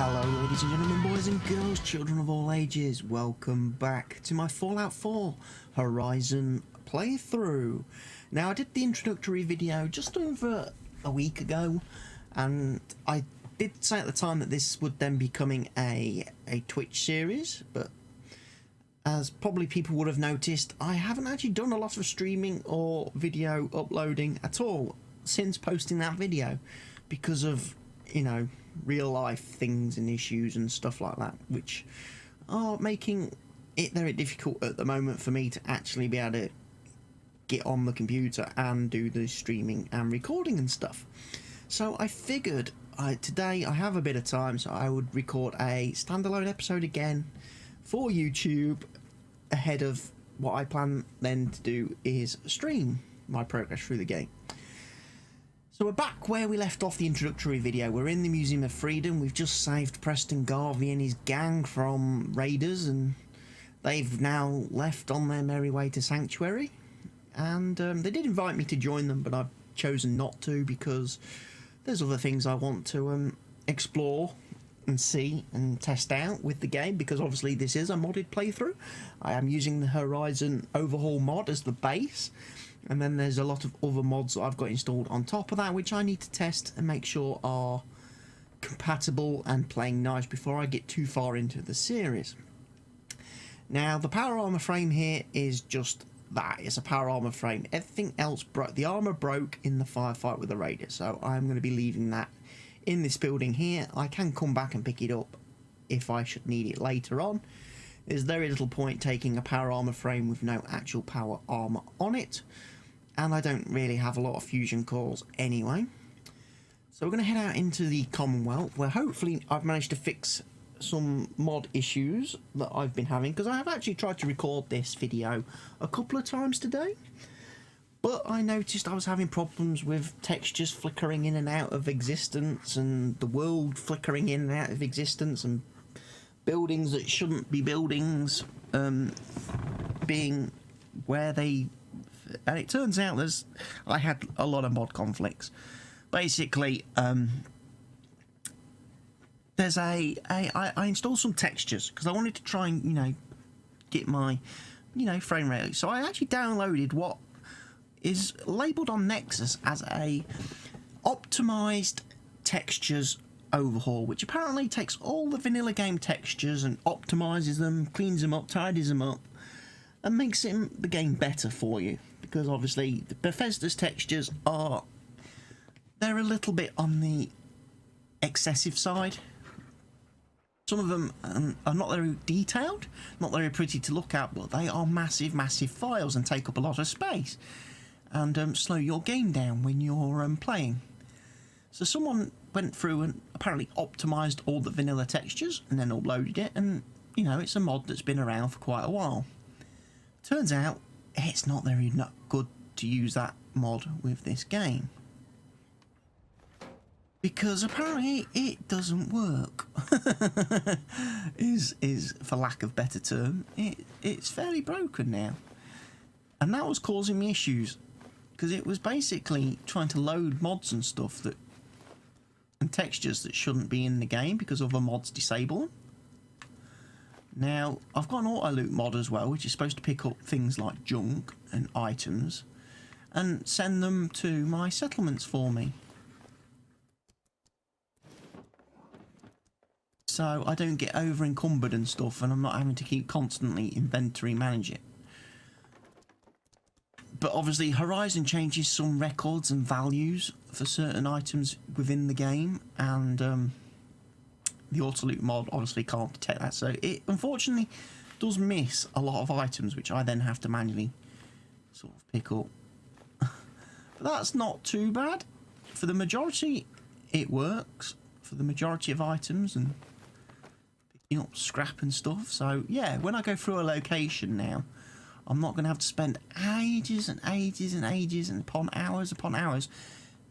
Hello ladies and gentlemen, boys and girls, children of all ages, welcome back to my Fallout 4 Horizon playthrough. Now I did the introductory video just over a week ago, and I did say at the time that this would then be becoming a Twitch series, but as probably people would have noticed, I haven't actually done a lot of streaming or video uploading at all since posting that video because of, you know, real life things and issues and stuff like that, which are making it very difficult at the moment for me to actually be able to get on the computer and do the streaming and recording and stuff. So I figured today I have a bit of time, so I would record a standalone episode again for YouTube ahead of what I plan then to do is stream my progress through the game. So we're back where we left off the introductory video. We're in the Museum of Freedom. We've just saved Preston Garvey and his gang from raiders, and they've now left on their merry way to Sanctuary. And they did invite me to join them, but I've chosen not to because there's other things I want to explore and see and test out with the game, because obviously this is a modded playthrough. I am using the Horizon Overhaul mod as the base, and then there's a lot of other mods that I've got installed on top of that, which I need to test and make sure are compatible and playing nice before I get too far into the series. Now, the power armor frame here is just that. It's a power armor frame. Everything else broke. The armor broke in the firefight with the raider, so I'm going to be leaving that in this building here. I can come back and pick it up if I should need it later on. There's very little point taking a power armor frame with no actual power armor on it, and I don't really have a lot of fusion cores anyway. So we're going to head out into the Commonwealth, where hopefully I've managed to fix some mod issues that I've been having, because I have actually tried to record this video a couple of times today, but I noticed I was having problems with textures flickering in and out of existence, and the world flickering in and out of existence, and buildings that shouldn't be buildings being where they... And it turns out I had a lot of mod conflicts. Basically, there's I installed some textures because I wanted to try and, you know, get my, you know, frame rate. So I actually downloaded what is labelled on Nexus as a optimized textures overhaul, which apparently takes all the vanilla game textures and optimizes them, cleans them up, tidies them up, and makes the game better for you. Because obviously the Bethesda's textures they're a little bit on the excessive side. Some of them are not very detailed, not very pretty to look at, but they are massive files and take up a lot of space and slow your game down when you're playing. So someone went through and apparently optimized all the vanilla textures and then uploaded it, and you know, it's a mod that's been around for quite a while. Turns out it's not very good to use that mod with this game, because apparently it doesn't work. is for lack of better term, it's fairly broken now, and that was causing me issues because it was basically trying to load mods and stuff and textures that shouldn't be in the game because other mods disable them. Now, I've got an auto-loot mod as well, which is supposed to pick up things like junk and items and send them to my settlements for me, so I don't get over encumbered and stuff, and I'm not having to keep constantly inventory manage it. But obviously Horizon changes some records and values for certain items within the game, and the auto-loot mod obviously can't detect that, so it unfortunately does miss a lot of items, which I then have to manually sort of pick up. But that's not too bad. For the majority it works, for the majority of items and picking up scrap and stuff. So yeah, when I go through a location now, I'm not going to have to spend ages and ages and ages and upon hours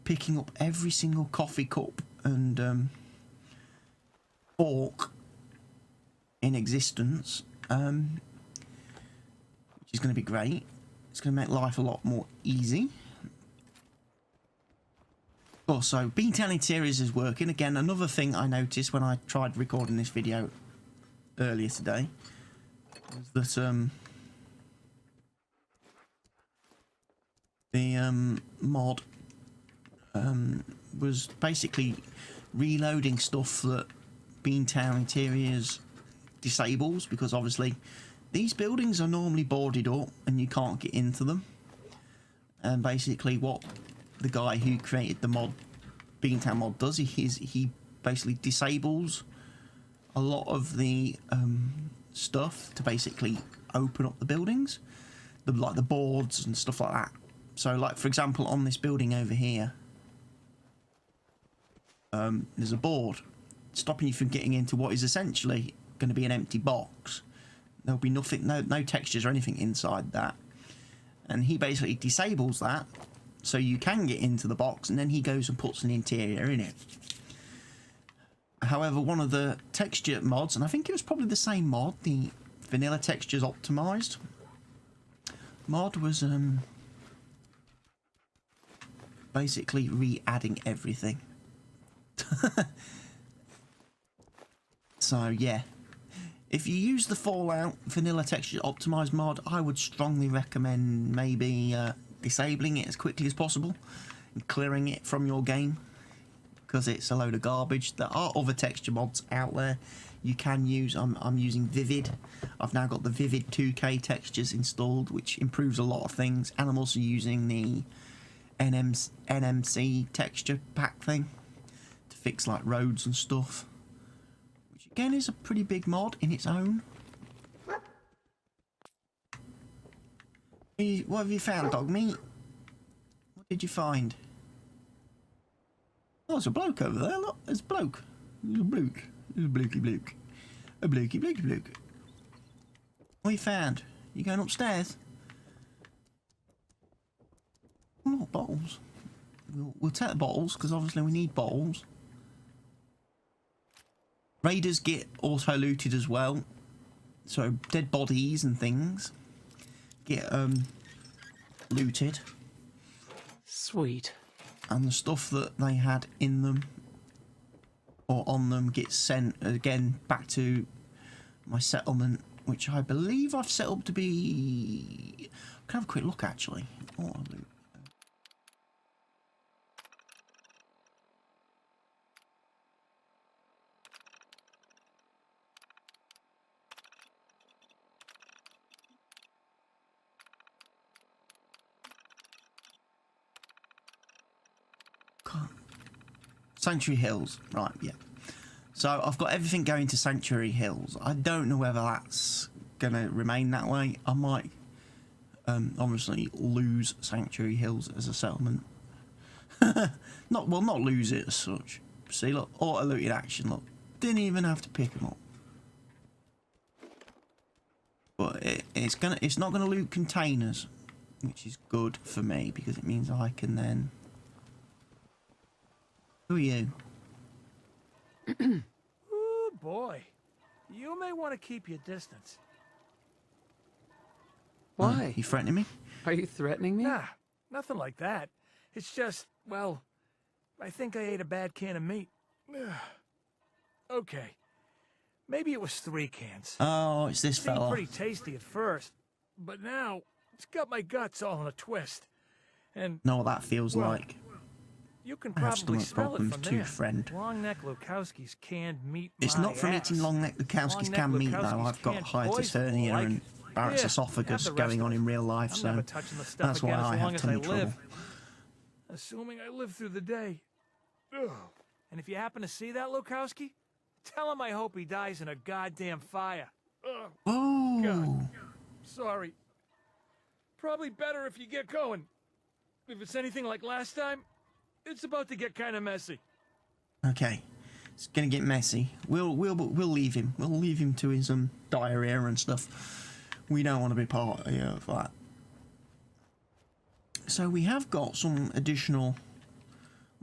picking up every single coffee cup and fork in existence, which is going to be great. It's going to make life a lot more easy. Also, Beantown Interiors is working. Again, another thing I noticed when I tried recording this video earlier today was that the mod was basically reloading stuff that Beantown Interiors disables, because obviously these buildings are normally boarded up and you can't get into them. And basically what the guy who created the mod, Beantown mod, does, he basically disables a lot of the stuff to basically open up the buildings, like the boards and stuff like that. So, like, for example, on this building over here, there's a board stopping you from getting into what is essentially going to be an empty box. There'll be nothing, no textures or anything inside that. And he basically disables that so you can get into the box, and then he goes and puts an interior in it. However, one of the texture mods, and I think it was probably the same mod, the Vanilla Textures Optimized mod, was basically re-adding everything. So yeah, if you use the Fallout Vanilla Texture Optimized mod, I would strongly recommend maybe disabling it as quickly as possible and clearing it from your game, because it's a load of garbage. There are other texture mods out there you can use. I'm using Vivid. I've now got the Vivid 2K textures installed, which improves a lot of things, and I'm also using the NMC texture pack thing to fix like roads and stuff, which again is a pretty big mod in its own. What have you found, dog meat? What did you find? Oh, there's a bloke over there. Look, there's a bloke. There's a bloke. There's a blokey bloke. A blokey blokey bloke. What you found? You going upstairs? Oh, bottles. We'll take the bottles, because obviously we need bottles. Raiders get auto-looted as well. So dead bodies and things get looted. Sweet. And the stuff that they had in them or on them gets sent again back to my settlement, which I believe I've set up to be... I can have a quick look actually. Oh, Sanctuary Hills, right, yeah. So I've got everything going to Sanctuary Hills. I don't know whether that's going to remain that way. I might obviously lose Sanctuary Hills as a settlement. not lose it as such. See, look, auto-looted action, look. Didn't even have to pick them up. But it's not going to loot containers, which is good for me, because it means I can then... Who are you? Ooh, boy. You may want to keep your distance. Why? You threatening me? Are you threatening me? Nah, nothing like that. It's just, well, I think I ate a bad can of meat. Okay. Maybe it was 3 cans. Oh, it's this Seemed fella. pretty tasty at first, but now it's got my guts all in a twist. And Know what that feels well, like. you can I have probably stomach smell it problems from too, there. friend. Long-neck Lukowski's canned meat. It's my not from ass. eating long neck Lukowski's Long-neck canned meat though. Lukowski's I've got canned hiatus poison, hernia like. and Barrett's Yeah, esophagus have the rest going of on it. in real life, I'm so never touching the stuff that's why again I as long have as tummy I trouble. live. Assuming I live through the day. Ugh. And if you happen to see that Lukowski, tell him I hope he dies in a goddamn fire. Ugh. Oh, God. Sorry. Probably better if you get going. If it's anything like last time, it's about to get kind of messy. okay. It's gonna get messy. We'll leave him. We'll leave him to his diarrhea and stuff. We don't want to be part of that. So we have got some additional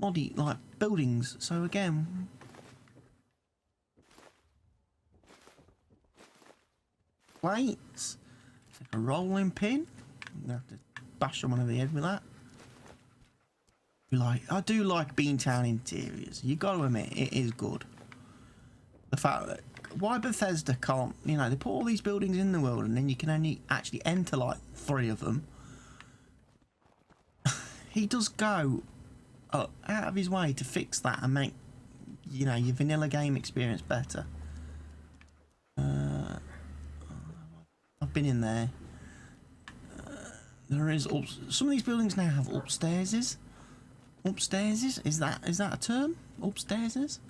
moddy like buildings. So again, plates. Take a rolling pin. I'm gonna have to bash someone over the head with that. I do like Beantown interiors. You got to admit, it is good. The fact that why Bethesda can't, you know, they put all these buildings in the world and then you can only actually enter like 3 of them. He does go out of his way to fix that and make, you know, your vanilla game experience better. I've been in there. There is some of these buildings now have upstairses. Upstairses? Is that a term? Upstairses?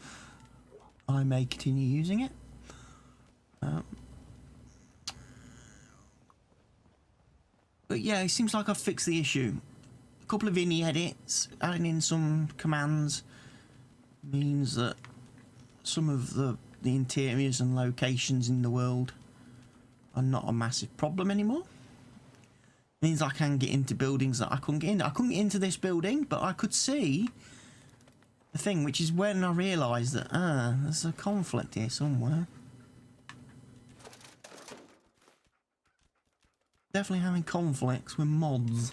I may continue using it. But yeah, it seems like I've fixed the issue. A couple of ini edits, adding in some commands means that some of the interiors and locations in the world are not a massive problem anymore. Means I can get into buildings that I couldn't get in. I couldn't get into this building, but I could see the thing, which is when I realised that, there's a conflict here somewhere. Definitely having conflicts with mods.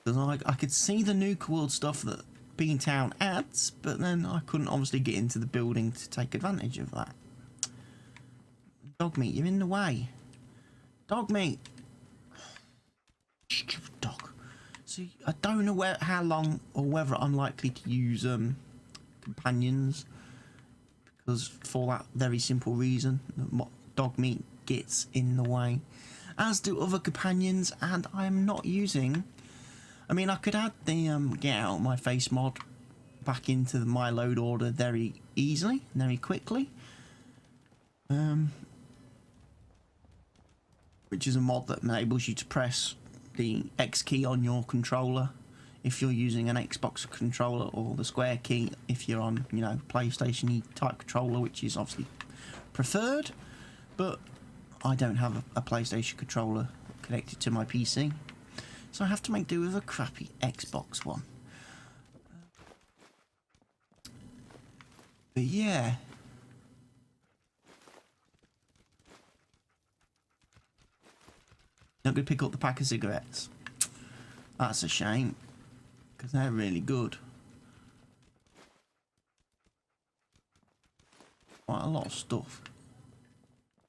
Because I could see the Nuka World stuff that Beantown adds, but then I couldn't obviously get into the building to take advantage of that. Dog meat, you're in the way. Dog meat. Stupid dog. See, I don't know how long or whether I'm likely to use companions, because for that very simple reason, dog meat gets in the way, as do other companions, and I am not using. I mean, I could add the get out my face mod back into my load order very easily, very quickly. Which is a mod that enables you to press the X key on your controller if you're using an Xbox controller, or the square key if you're on, you know, PlayStation type controller, which is obviously preferred. But I don't have a PlayStation controller connected to my PC, so I have to make do with a crappy Xbox one. But yeah. Not going to pick up the pack of cigarettes. That's a shame, because they're really good. Quite a lot of stuff.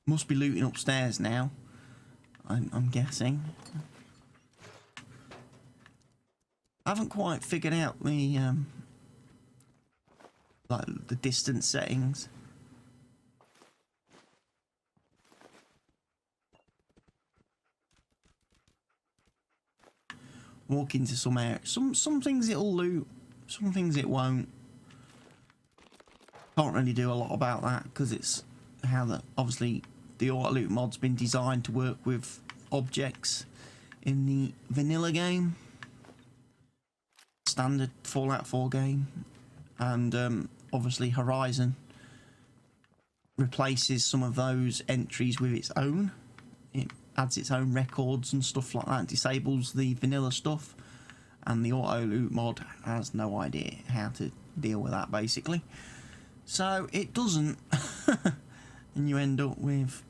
Must be looting upstairs now, I'm guessing. I haven't quite figured out the like the distance settings. Walk into some areas. Some things it'll loot, some things it won't. Can't really do a lot about that because it's how the obviously the auto loot mod's been designed to work with objects in the vanilla game, standard Fallout 4 game, and obviously Horizon replaces some of those entries with its own. It adds its own records and stuff like that, disables the vanilla stuff, and the auto loot mod has no idea how to deal with that basically. So it doesn't, and you end up with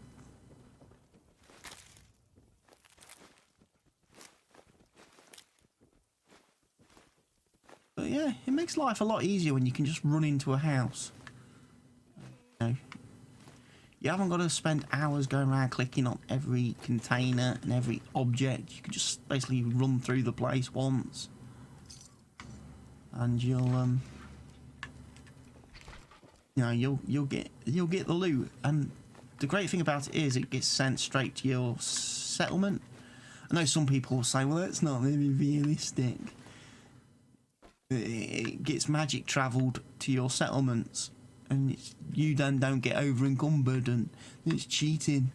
but yeah, it makes life a lot easier when you can just run into a house. You know, you haven't got to spend hours going around clicking on every container and every object. You can just basically run through the place once, and you'll you know, you'll get the loot. And the great thing about it is it gets sent straight to your settlement. I know some people will say, well, that's not really realistic. It gets magic travelled to your settlements, and you then don't get over encumbered, and it's cheating.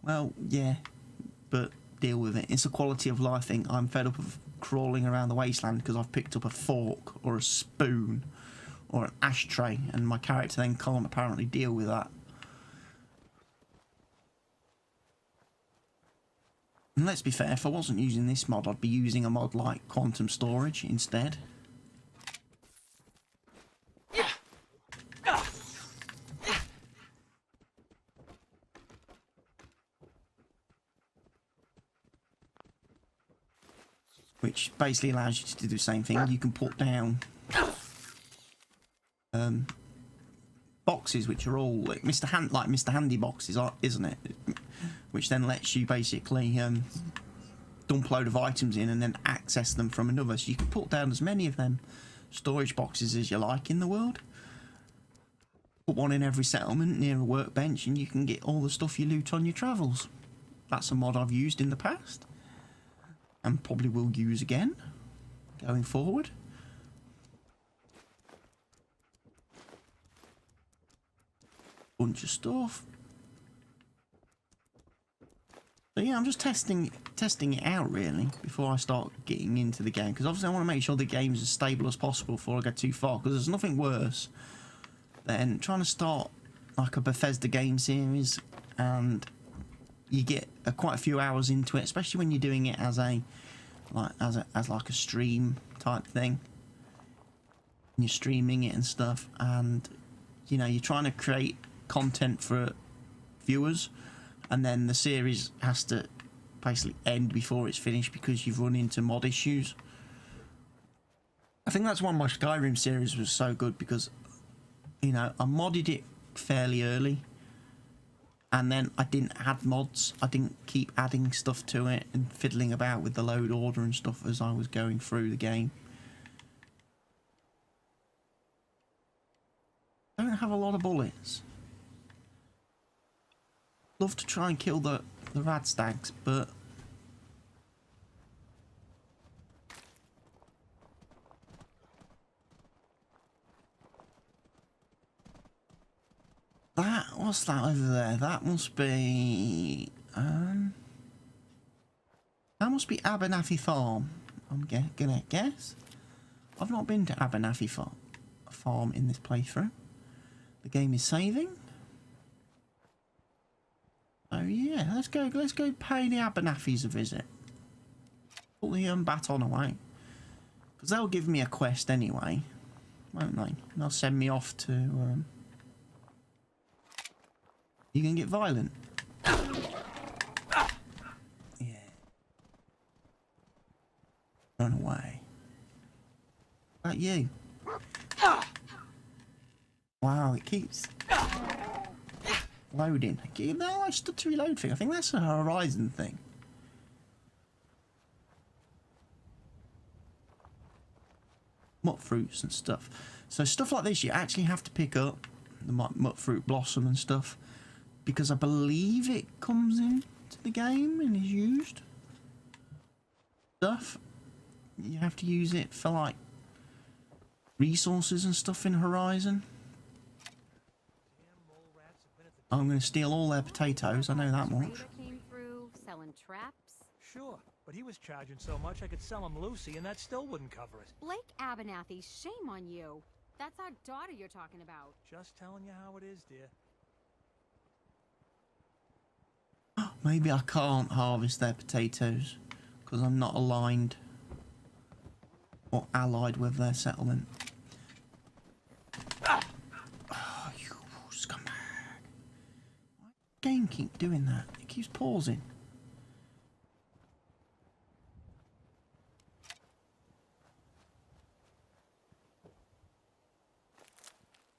Well, yeah, but deal with it. It's a quality of life thing. I'm fed up of crawling around the wasteland because I've picked up a fork or a spoon or an ashtray, and my character then can't apparently deal with that. And let's be fair, if I wasn't using this mod, I'd be using a mod like Quantum Storage instead. which basically allows you to do the same thing. You can put down boxes which are all like Mr. Handy boxes, isn't it? Which then lets you basically dump a load of items in and then access them from another. So you can put down as many of them storage boxes as you like in the world. Put one in every settlement near a workbench and you can get all the stuff you loot on your travels. That's a mod I've used in the past and probably will use again going forward. Bunch of stuff. So yeah, I'm just testing it out really before I start getting into the game, because obviously I want to make sure the game's as stable as possible before I go too far, because there's nothing worse than trying to start like a Bethesda game series and you get quite a few hours into it, especially when you're doing it as a stream type thing. And you're streaming it and stuff, and you know you're trying to create content for viewers, and then the series has to basically end before it's finished because you've run into mod issues. I think that's why my Skyrim series was so good, because you know I modded it fairly early and then I didn't add mods. I didn't keep adding stuff to it and fiddling about with the load order and stuff as I was going through the game. I don't have a lot of bullets. Love to try and kill the rad stags, but what's that over there? That must be Abernathy Farm. I'm gonna guess. I've not been to Abernathy Farm in this playthrough. The game is saving. Oh yeah, let's go pay the Abernathys a visit. Put the baton away, because they'll give me a quest anyway, won't they? And they'll send me off to you can get violent. Yeah. Run away. Is that you? Wow, it keeps loading. No, I stood to reload thing. I think that's a Horizon thing. Mutt fruits and stuff. So stuff like this you actually have to pick up, the mutt fruit blossom and stuff, because I believe it comes into the game and is used. Stuff. You have to use it for like resources and stuff in Horizon. I'm going to steal all their potatoes, I know that much. Came through selling traps. Sure, but he was charging so much I could sell him Lucy and that still wouldn't cover it. Blake Abernathy, shame on you. That's our daughter you're talking about. Just telling you how it is, dear. Maybe I can't harvest their potatoes because I'm not aligned or allied with their settlement. Oh, you scumbag. Why does the game keep doing that? It keeps pausing.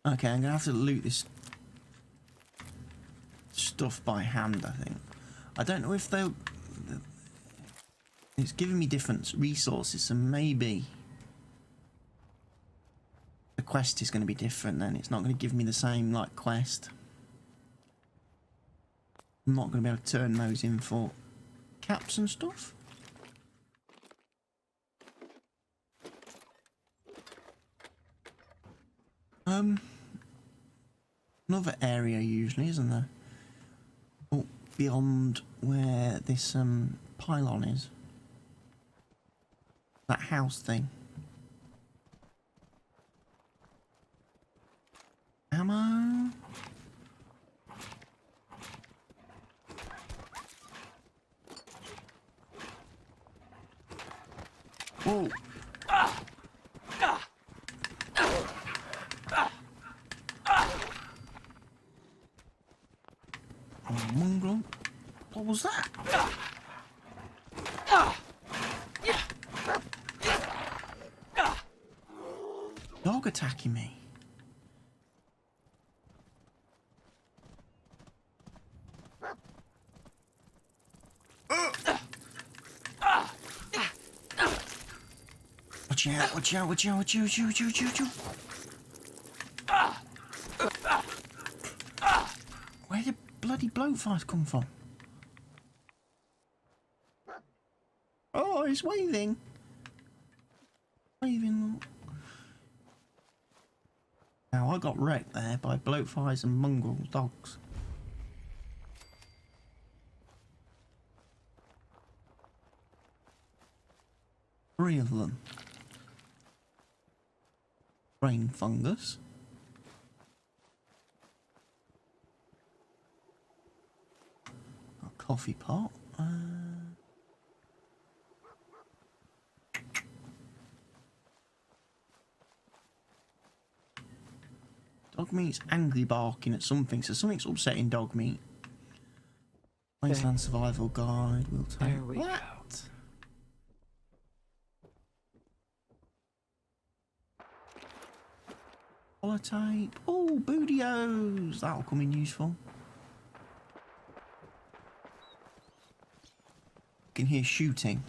Okay, I'm going to have to loot this stuff by hand, I think. I don't know if they'll... It's giving me different resources, so maybe the quest is going to be different then. It's not going to give me the same, like, quest. I'm not going to be able to turn those in for caps and stuff. Another area usually, isn't there? Oh, beyond where this pylon is. That house thing. Ammo. Whoa. Oh, mongrel. What was that? dog attacking me. Watch out, watch out, watch out, watch out, watch out, watch out. Where did bloody bloatflies come from? Oh, it's waving. Waving. Now, I got wrecked there by bloatflies and mongrel dogs. Three of them. Brain fungus. A coffee pot. Dog meat's angry barking at something, so something's upsetting dog meat. Wasteland survival guide. We'll take There we go. Holotape. Oh, bootios. That'll come in useful. You can hear shooting.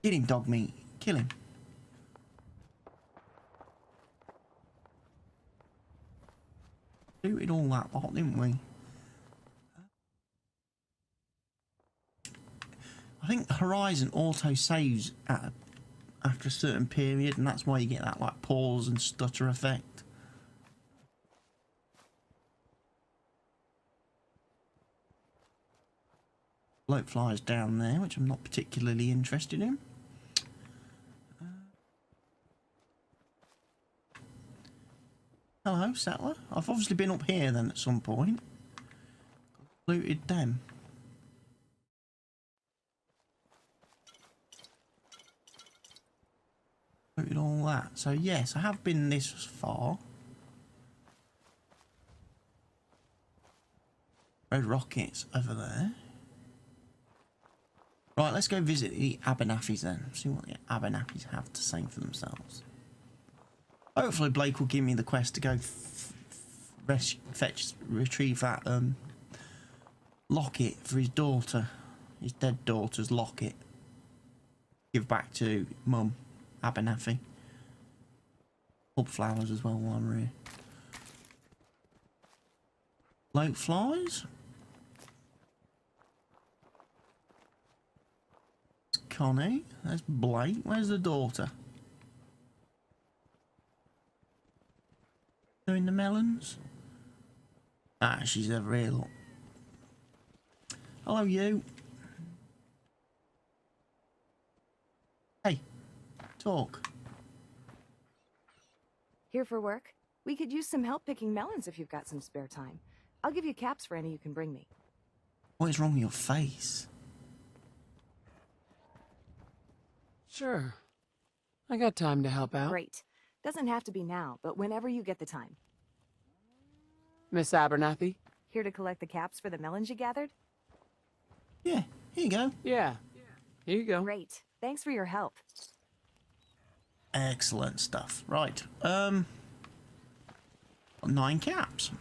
Kill him, dog meat. Kill him. Looted all that lot, didn't we? I think Horizon auto saves after a certain period, and that's why you get that like pause and stutter effect. Bloatflies down there, which I'm not particularly interested in. Hello, settler. I've obviously been up here then at some point. Looted them. Looted all that. So yes, I have been this far. Red rockets over there. Right, let's go visit the Abernathy's then. See what the Abernathy's have to say for themselves. Hopefully Blake will give me the quest to go retrieve that locket for his daughter. His dead daughter's locket. Give back to Mum, Abernathy. Pub flowers as well while I'm here. Bloatflies. Connie. There's Blake. Where's the daughter? Doing the melons? Ah, she's over here, look. Hello, you. Hey, talk. Here for work? We could use some help picking melons if you've got some spare time. I'll give you caps for any you can bring me. What is wrong with your face? Sure. I got time to help out. Great. Doesn't have to be now, but whenever you get the time. Miss Abernathy? Here to collect the caps for the melons you gathered? Yeah, here you go. Yeah. Here you go. Great. Thanks for your help. Excellent stuff. Right, 9 caps.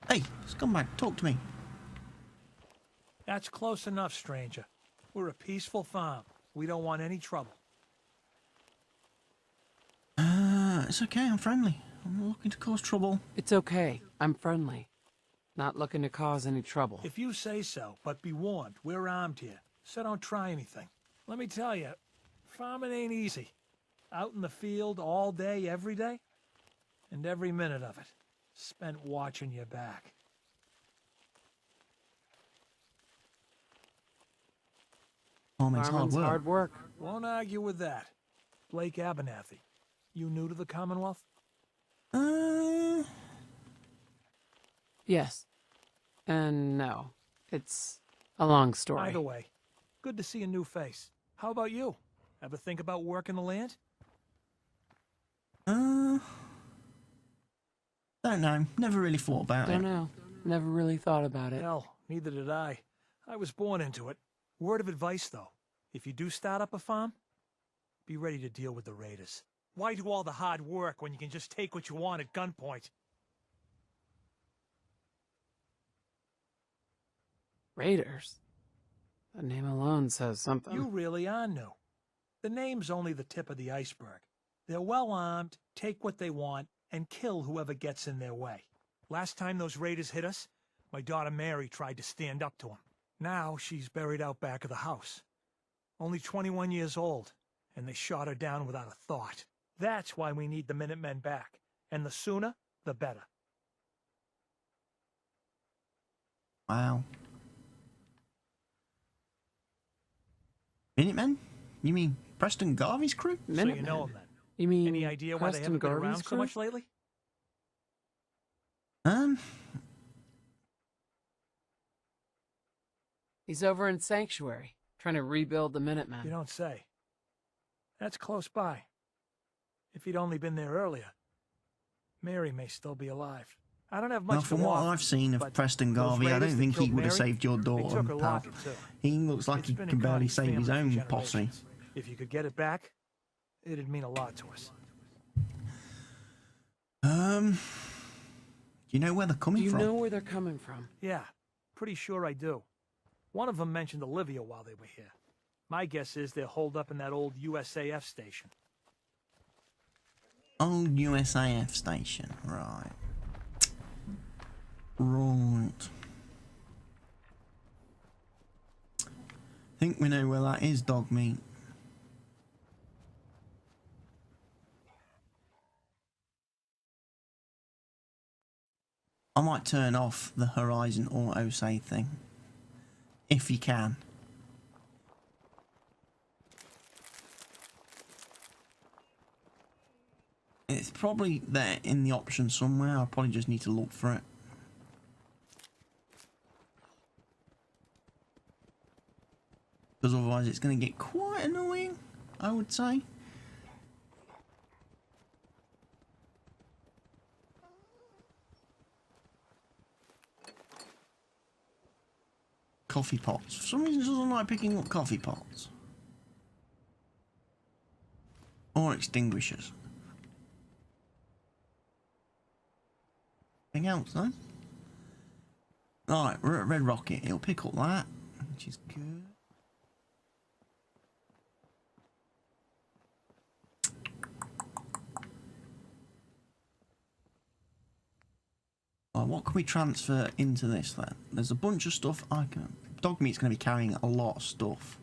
Hey, scumbag, talk to me. That's close enough, stranger. We're a peaceful farm. We don't want any trouble. It's okay, I'm friendly. I'm not looking to cause trouble. It's okay. I'm friendly. Not looking to cause any trouble. If you say so, but be warned, we're armed here, so don't try anything. Let me tell you, farming ain't easy. Out in the field all day, every day, and every minute of it spent watching your back. Farming's hard Farming's work. hard work. Won't argue with that. Blake Abernathy, you new to the Commonwealth? Yes. And no. It's a long story. Either way, good to see a new face. How about you? Ever think about working the land? Don't know. Never really thought about Don't it. know. Never really thought about it. Hell, Neither did I. I was born into it. Word of advice, though. If you do start up a farm, be ready to deal with the raiders. Why do all the hard work when you can just take what you want at gunpoint? Raiders? The name alone says something. You really are new. The name's only the tip of the iceberg. They're well armed, take what they want, and kill whoever gets in their way. Last time those raiders hit us, my daughter Mary tried to stand up to them. Now she's buried out back of the house. Only 21 years old, and they shot her down without a thought. That's why we need the Minutemen back, and the sooner, the better. Wow. Minutemen? You mean Preston Garvey's crew? So you know them then. You mean Any idea why they Preston haven't been Garvey's around so crew? much lately? He's over in Sanctuary, trying to rebuild the You Minutemen. don't say. That's close by. If he'd only been there earlier, Mary may still be alive. I don't have much Well, to from what offer, I've seen of but Preston those Garvey, I raiders don't that think he killed would have Mary, saved your they daughter, took her pal. locket, too. He looks like It's he been can in barely Connie's save his family for own posse. generations. If you could get it back, it'd mean a lot to us. Do you know where they're Do coming you from? know where they're coming from? Yeah, pretty sure I do. One of them mentioned Olivia while they were here. My guess is they're holed up in that old USAF station. Old USAF station, right. Right. Think we know where that is, dog meat. I might turn off the Horizon auto save thing. If you can. It's probably there in the options somewhere. I probably just need to look for it. Because otherwise it's going to get quite annoying, I would say. Coffee pots. For some reason it doesn't like picking up coffee pots. Or extinguishers. Anything else, though? Alright, we're at Red Rocket. It'll pick up that, which is good. What can we transfer into this then? There's a bunch of stuff I can... Dog meat's going to be carrying a lot of stuff.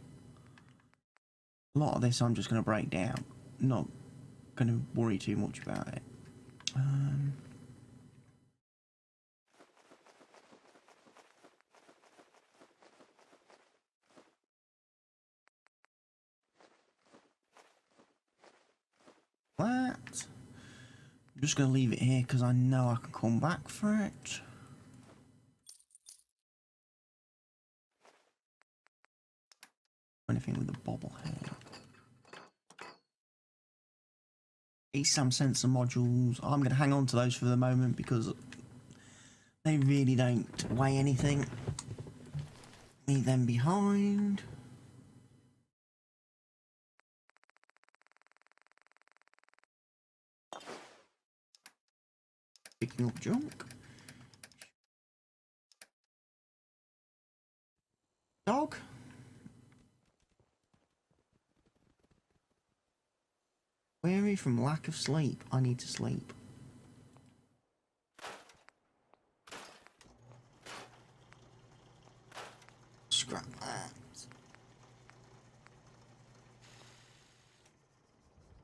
A lot of this I'm just going to break down. Not going to worry too much about it. That. I'm just going to leave it here because I know I can come back for it. Anything with a bobblehead. ESAM sensor modules. I'm going to hang on to those for the moment because they really don't weigh anything. Leave them behind. Picking up junk. Dog. Weary from lack of sleep. I need to sleep. Scrap that.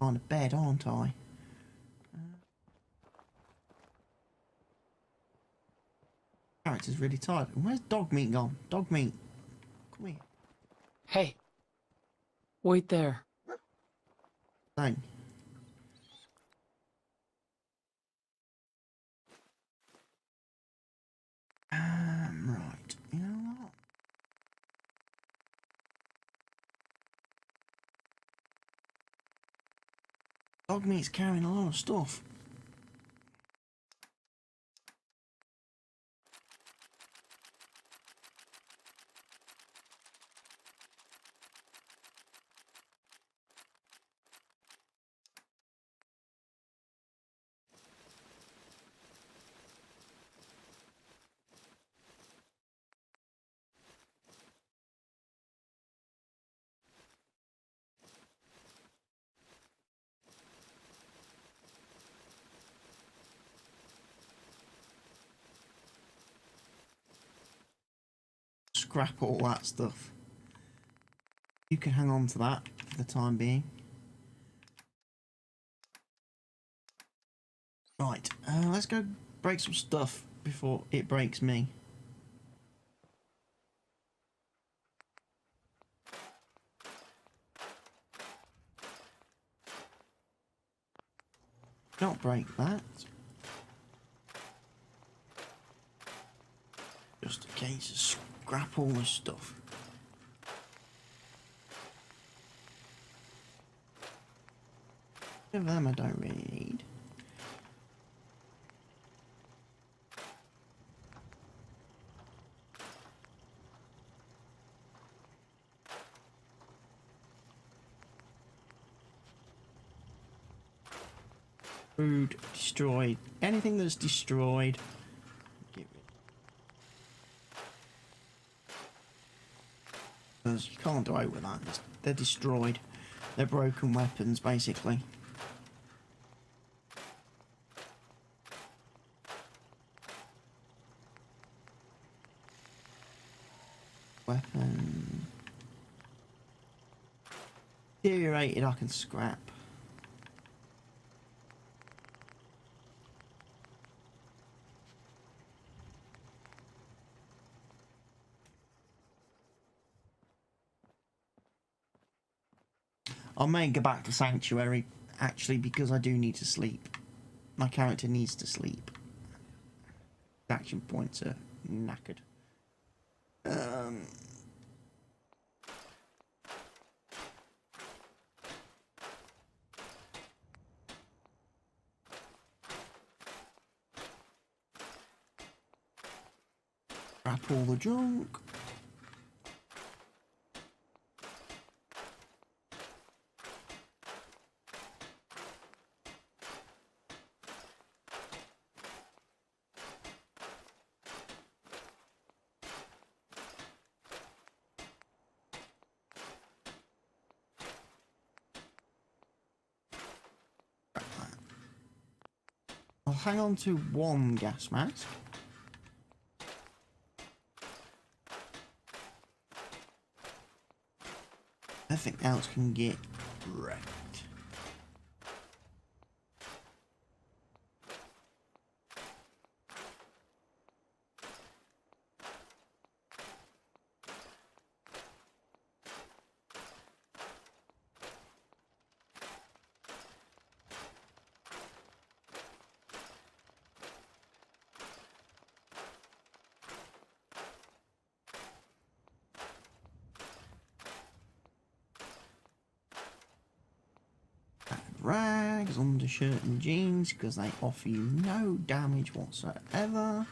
On a bed, aren't I? Character's really tired. Where's dog meat gone? Dog meat. Come here. Hey, wait there. Dang. Right. You know what? Dog meat's carrying a lot of stuff. scrap all that stuff. You can hang on to that for the time being. Right, let's go break some stuff before it breaks me. Don't break that. Just in case, scrap all this stuff. Of them I don't really need. Food destroyed. Anything that's destroyed, get rid. Because you can't do away with that. They're destroyed. They're broken weapons, basically. Weapon. Deteriorated, I can scrap. I may go back to Sanctuary, actually, because I do need to sleep. My character needs to sleep. Action points are knackered. Wrap all the junk. I'll hang on to one gas mask. Everything else can get wrecked. Rags, undershirt and jeans, because they offer you no damage whatsoever.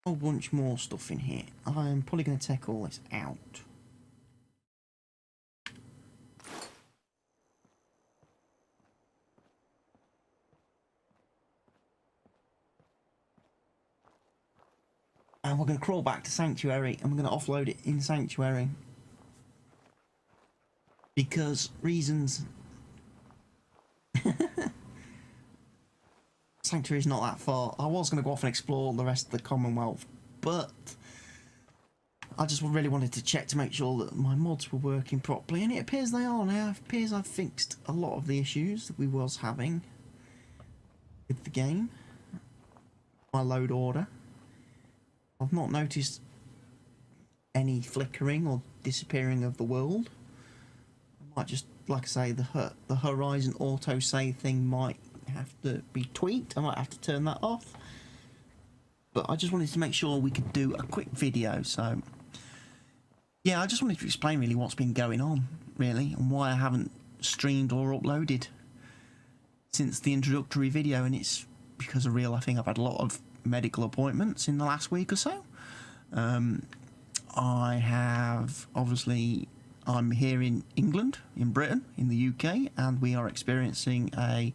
A whole bunch more stuff in here. I'm probably going to take all this out. And we're going to crawl back to Sanctuary and we're going to offload it in Sanctuary. Because reasons. Sanctuary is not that far. I was going to go off and explore the rest of the Commonwealth, but I just really wanted to check to make sure that my mods were working properly, and it appears they are now. It appears I've fixed a lot of the issues that we was having with the game. My load order. I've not noticed any flickering or disappearing of the world. I might just, like I say, the Horizon autosave thing might have to be tweaked. I might have to turn that off. But I just wanted to make sure we could do a quick video. So, yeah, I just wanted to explain really what's been going on, really, and why I haven't streamed or uploaded since the introductory video. And it's because of real, I think I've had a lot of medical appointments in the last week or so. I have, obviously, I'm here in England, in Britain, in the UK, and we are experiencing a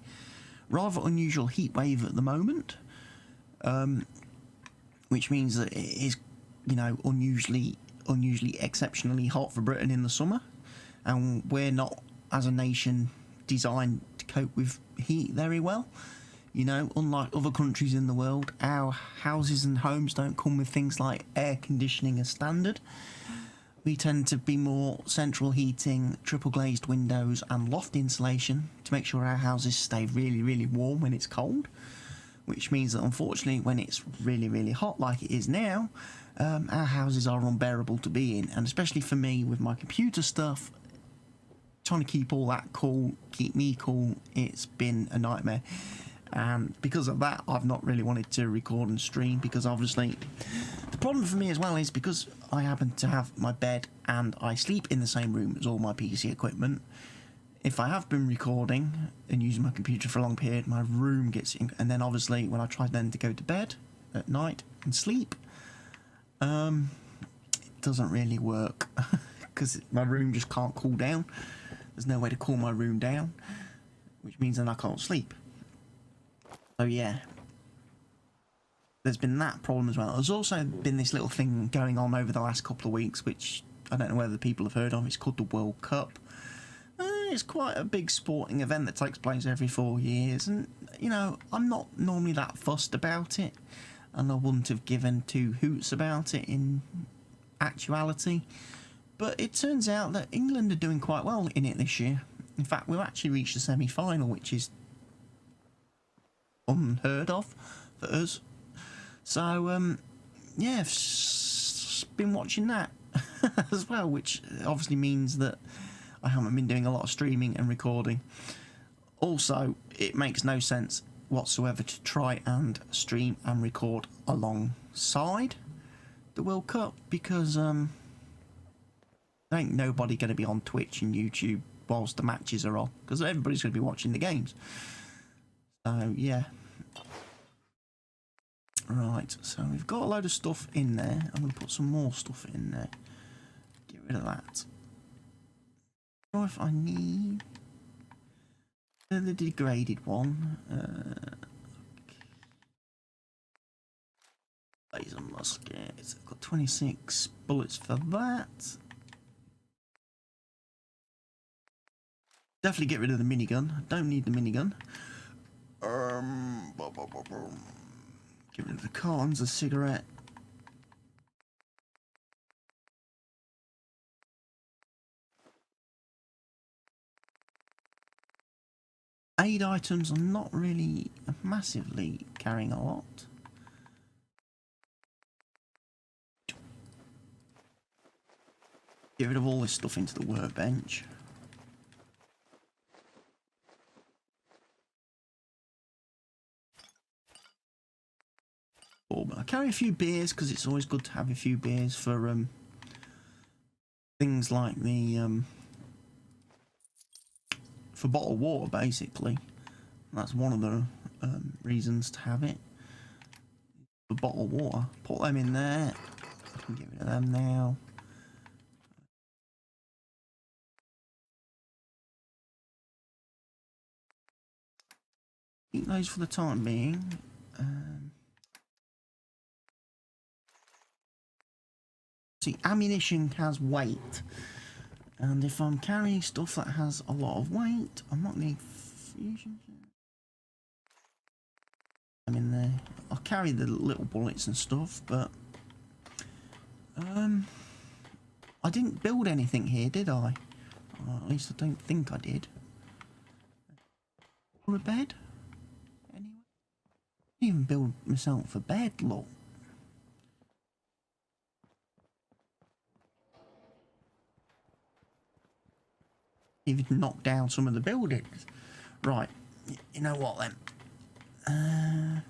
rather unusual heat wave at the moment, which means that it is, you know, unusually exceptionally hot for Britain in the summer, and we're not, as a nation, designed to cope with heat very well. You know, unlike other countries in the world, our houses and homes don't come with things like air conditioning as standard. We tend to be more central heating, triple glazed windows and loft insulation to make sure our houses stay really, really warm when it's cold. Which means that unfortunately when it's really, really hot like it is now, our houses are unbearable to be in. And especially for me with my computer stuff, trying to keep all that cool, keep me cool, it's been a nightmare. And because of that, I've not really wanted to record and stream, because obviously the problem for me as well is because I happen to have my bed and I sleep in the same room as all my PC equipment. If I have been recording and using my computer for a long period, my room gets in, and then obviously when I try then to go to bed at night and sleep, it doesn't really work because my room just can't cool down. There's no way to cool my room down, which means then I can't sleep. So yeah, there's been that problem as well. There's also been this little thing going on over the last couple of weeks, which I don't know whether people have heard of. It's called the World Cup. It's quite a big sporting event that takes place every 4 years, and you know, I'm not normally that fussed about it, and I wouldn't have given two hoots about it in actuality. But it turns out that England are doing quite well in it this year. In fact, we've actually reached the semi-final, which is unheard of for us. So yeah, I've been watching that as well, which obviously means that I haven't been doing a lot of streaming and recording. Also, it makes no sense whatsoever to try and stream and record alongside the World Cup, because there ain't nobody going to be on Twitch and YouTube whilst the matches are on, because everybody's going to be watching the games. So yeah. Right, so we've got a load of stuff in there. I'm going to put some more stuff in there. Get rid of that. Or if I need the degraded one. Laser musket. I've got 26 bullets for that. Definitely get rid of the minigun. I don't need the minigun. Get rid of the cartons, the cigarette. Aid items, I'm not really massively carrying a lot. Get rid of all this stuff into the workbench. But I carry a few beers because it's always good to have a few beers for things like the for bottled water, basically. That's one of the reasons to have it. For bottled water, put them in there. I can get rid of them now. Keep those for the time being. See, ammunition has weight, and if I'm carrying stuff that has a lot of weight, I'm not going to fusion. I'm in there. I'll carry the little bullets and stuff, but I didn't build anything here, did I? Or at least I don't think I did. Or a bed? Anyway, I didn't even build myself a bed, look. Even knock down some of the buildings. Right, you know what then?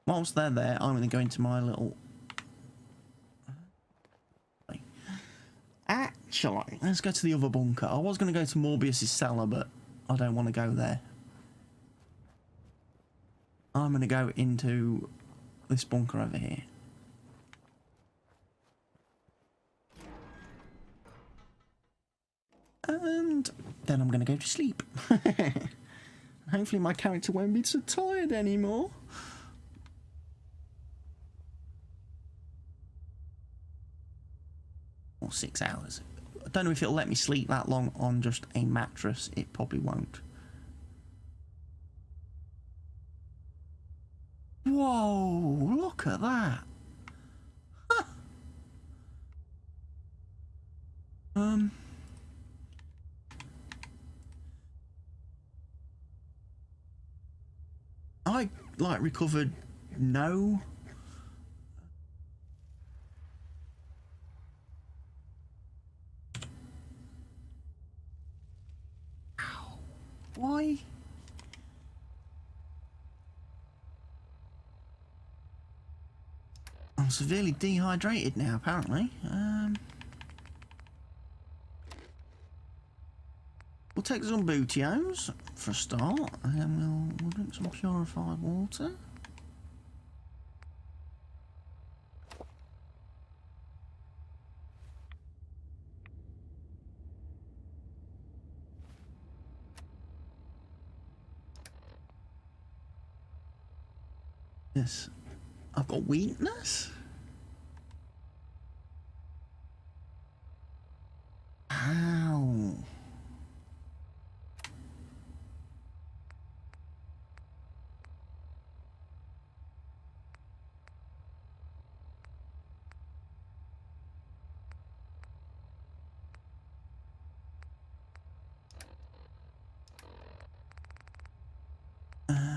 Whilst they're there, I'm going to go into my little... Actually, let's go to the other bunker. I was going to go to Morbius's cellar, but I don't want to go there. I'm going to go into this bunker over here. And then I'm going to go to sleep. Hopefully my character won't be so tired anymore. Or 6 hours. don't know if it'll let me sleep that long on just a mattress. It probably won't. Whoa, look at that. Huh. I like recovered no. Ow. Why? I'm severely dehydrated now, apparently. We'll take some bootios for a start, and then we'll drink some purified water. Yes, I've got weakness. How?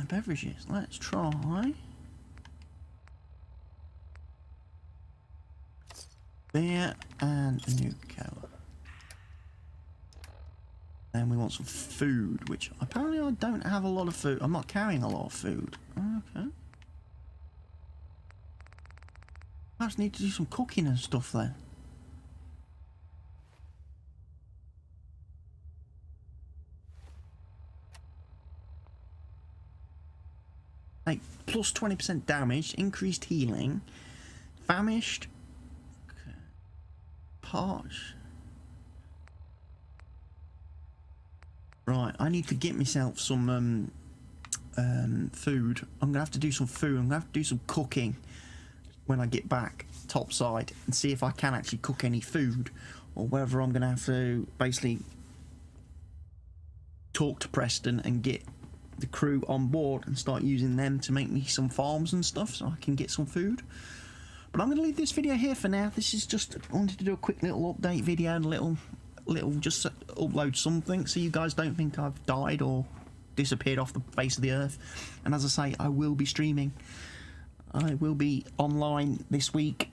Beverages. Let's try beer and a new cola. Then we want some food, which apparently I don't have a lot of food. I'm not carrying a lot of food. Okay. Perhaps need to do some cooking and stuff then. Like plus 20% damage, increased healing, famished, okay. Parch. Right, I need to get myself some food. I'm gonna have to do some food. I'm gonna have to do some cooking when I get back topside and see if I can actually cook any food, or whether I'm gonna have to basically talk to Preston and get the crew on board and start using them to make me some farms and stuff so I can get some food. But I'm going to leave this video here for now. This is just, I wanted to do a quick little update video and little just upload something so you guys don't think I've died or disappeared off the face of the earth. And as I say, I will be streaming. I will be online this week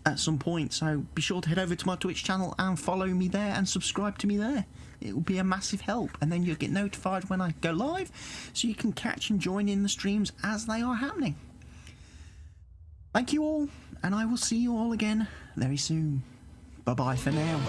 at some point, so be sure to head over to my Twitch channel and follow me there and subscribe to me there. It will be a massive help, and then you'll get notified when I go live so you can catch and join in the streams as they are happening. Thank you all, and I will see you all again very soon. Bye bye for now.